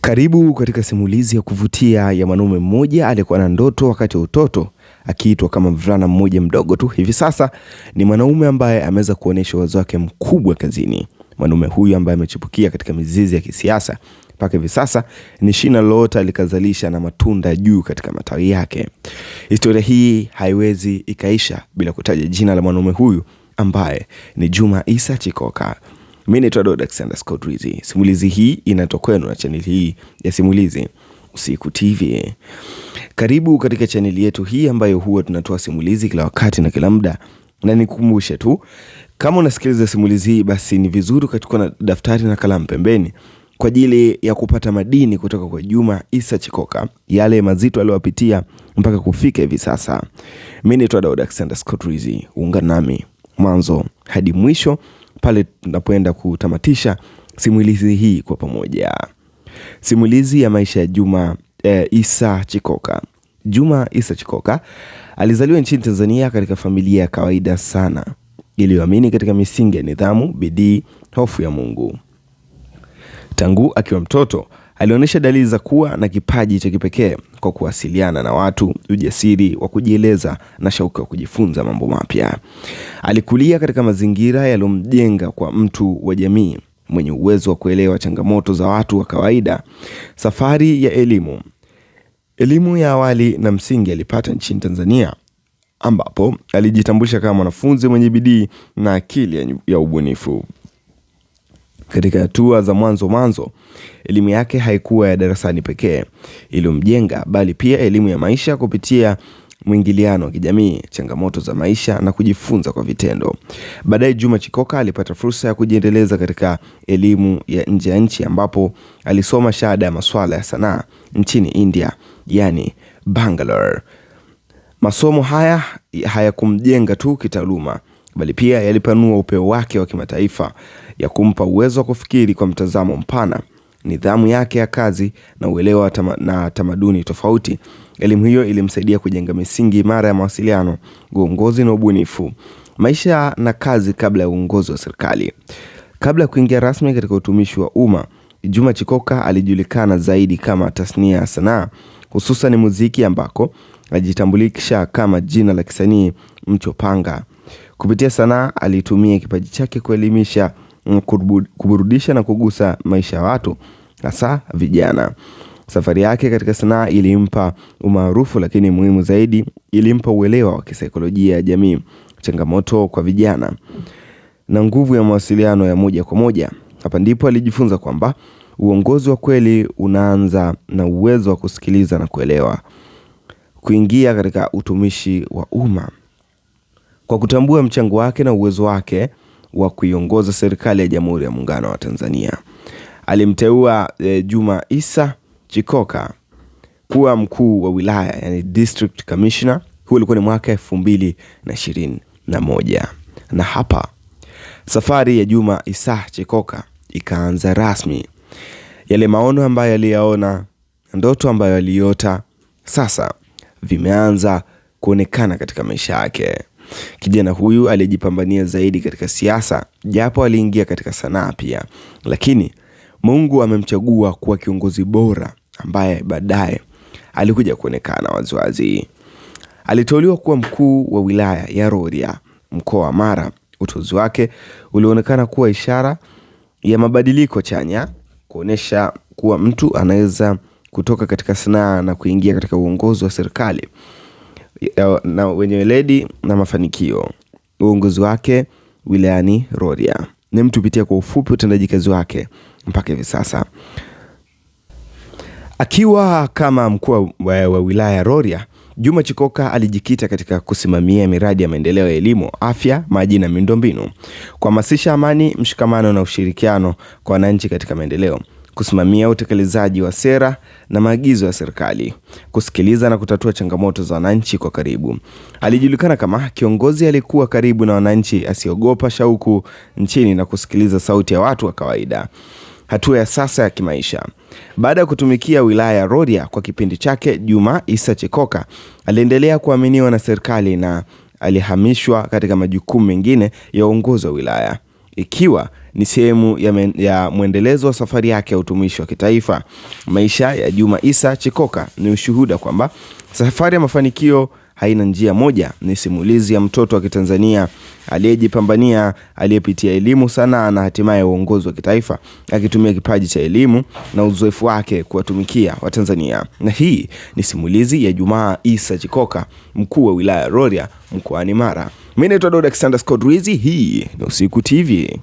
Karibu katika simulizi ya kuvutia ya mwanaume mmoja aliyekuwa na ndoto wakati wa utoto, akiitwa kama mvulana mmoja mdogo tu. Hivi sasa ni mwanaume ambaye ameweza kuonesha uwezo wake mkubwa kazini. Mwanaume huyu ambaye amechipukia katika mizizi ya kisiasa, mpaka hivi sasa ni shina lolote alikazalisha na matunda juu katika matawi yake. Historia hii haiwezi ikaisha bila kutaja jina la mwanaume huyu ambaye ni Juma Issa Chikoka. Mimi ni Alexander_Rizzi. Simulizi hii inatoka kwenu na channel hii ya Simulizi Usiku TV. Karibu katika channel yetu hii ambayo huwa tunatoa simulizi kila wakati na kila muda. Na nikukumbushe tu, kama unasikiliza simulizi hii, basi ni vizuri ukachukua na daftari na kalamu pembeni kwa ajili ya kupata madini kutoka kwa Juma Issa Chikoka, yale mazito aliyopitia mpaka kufika hivi sasa. Mimi ni Alexander_Rizzi. Ungana nami mwanzo hadi mwisho pale tunapoenda kutamatisha simulizi hii kwa pamoja. Simulizi ya maisha ya Juma Issa Chikoka. Juma Issa Chikoka alizaliwa nchini Tanzania katika familia ya kawaida sana iliyoamini katika misingi ya nidhamu, bidii, hofu ya Mungu. Tangu akiwa mtoto alionyesha dalili za kuwa na kipaji cha kipekee kwa kuwasiliana na watu, ujasiri wa kujieleza na shauku ya kujifunza mambo mapya. Alikulia katika mazingira yaliyomjenga kwa mtu wa jamii mwenye uwezo wa kuelewa changamoto za watu wa kawaida. Safari ya elimu ya awali na msingi alipata nchini Tanzania, ambapo alijitambulisha kama mwanafunzi mwenye bidii na akili ya ubunifu. Katika hatua za mwanzo, elimu yake haikuwa ya darasani pekee iliyomjenga, bali pia elimu ya maisha kupitia mwingiliano wa kijamii, changamoto za maisha na kujifunza kwa vitendo. Baadaye Juma Chikoka alipata fursa ya kujiendeleza katika elimu ya nje ya nchi, ambapo alisoma shahada ya masuala ya sanaa nchini India, yani Bangalore. Masomo haya hayakumjenga tu kitaaluma, bali pia yalipanua upeo wake wa kimataifa, ya kumpa uwezo wa kufikiri kwa mtazamo mpana, nidhamu yake ya kazi na uelewa na tamaduni tofauti. Elimu hiyo ilimsaidia kujenga misingi imara ya mawasiliano, uongozi na ubunifu, maisha na kazi kabla ya uongozi wa serikali. Kabla ya kuingia rasmi katika utumishi wa umma, Juma Chikoka alijulikana zaidi kama tasnia ya sanaa, hususan muziki, ambako alijitambulisha kama jina la kisanii Mchopanga. Kupitia sanaa alitumia kipaji chake kuelimisha, kuburudisha na kugusa maisha ya watu, hasa vijana. Safari yake katika sanaa ilimpa umaarufu, lakini muhimu zaidi ilimpa uelewa wa kisaikolojia ya jamii, changamoto kwa vijana na nguvu ya mawasiliano ya moja kwa moja. Hapa ndipo alijifunza kwamba uongozi wa kweli unaanza na uwezo wa kusikiliza na kuelewa. Kuingia katika utumishi wa umma. Kwa kutambua mchango wake na uwezo wake wa kuiongoza serikali ya Jamhuri ya Muungano wa Tanzania, alimteua Juma Issa Chikoka kuwa mkuu wa wilaya, yani district commissioner. Huo ulikuwa ni mwaka 2021. Na hapa safari ya Juma Issa Chikoka ikaanza rasmi. Yale maono ambayo aliyaona, ndoto ambayo aliota, sasa vimeanza kuonekana katika maisha yake. Kijana huyu alijipambania zaidi katika siasa, japo aliingia katika sanaa pia, lakini Mungu amemchagua kuwa kiongozi bora ambaye baadaye alikuja kuonekana waziwazi. Aliteuliwa kuwa mkuu wa wilaya ya Rorya, mkoa wa Mara. Uteuzi wake ulionekana kuwa ishara ya mabadiliko chanya, kuonesha kuwa mtu anaweza kutoka katika sanaa na kuingia katika uongozi wa serikali na wenye weledi na mafanikio. Uongozi wake wilayani Rorya ni mtu pitia kwa ufupi utendaji kazi wake mpaka hivi sasa. Akiwa kama mkuu wa wilaya ya Rorya, Juma Chikoka alijikita katika kusimamia miradi ya maendeleo ya elimu, afya, maji na miundombinu, kuhamasisha amani, mshikamano na ushirikiano kwa wananchi katika maendeleo, kusimamia utekelezaji wa sera na maagizo ya serikali, kusikiliza na kutatua changamoto za wananchi kwa karibu. Alijulikana kama kiongozi alikuwa karibu na wananchi, asiogopa shauku nchini na kusikiliza sauti ya watu wa kawaida. Hatua ya sasa ya kimaisha. Baada ya kutumikia wilaya ya Rorya kwa kipindi chake, Juma Issa Chikoka aliendelea kuaminiwa na serikali na alihamishwa katika majukumu mengine ya uongozi wa wilaya. ikiwa ni sehemu ya mwendelezo wa safari yake ya utumishi wa kitaifa. Maisha ya Juma Issa Chikoka ni ushuhuda kwamba safari ya mafanikio haina njia moja. Ni simulizi ya mtoto wa Kitanzania aliyejipambania, aliyepitia elimu, sanaa na hatimaye uongozi wa kitaifa, akitumia kipaji cha elimu na uzoefu wake kuwatumikia Watanzania. Na hii ni simulizi ya Juma Issa Chikoka, mkuu wa wilaya Rorya mkoani Mara. Mimi naitwa Daud Alexander Scott Rizzi, hii ni Usiku TV.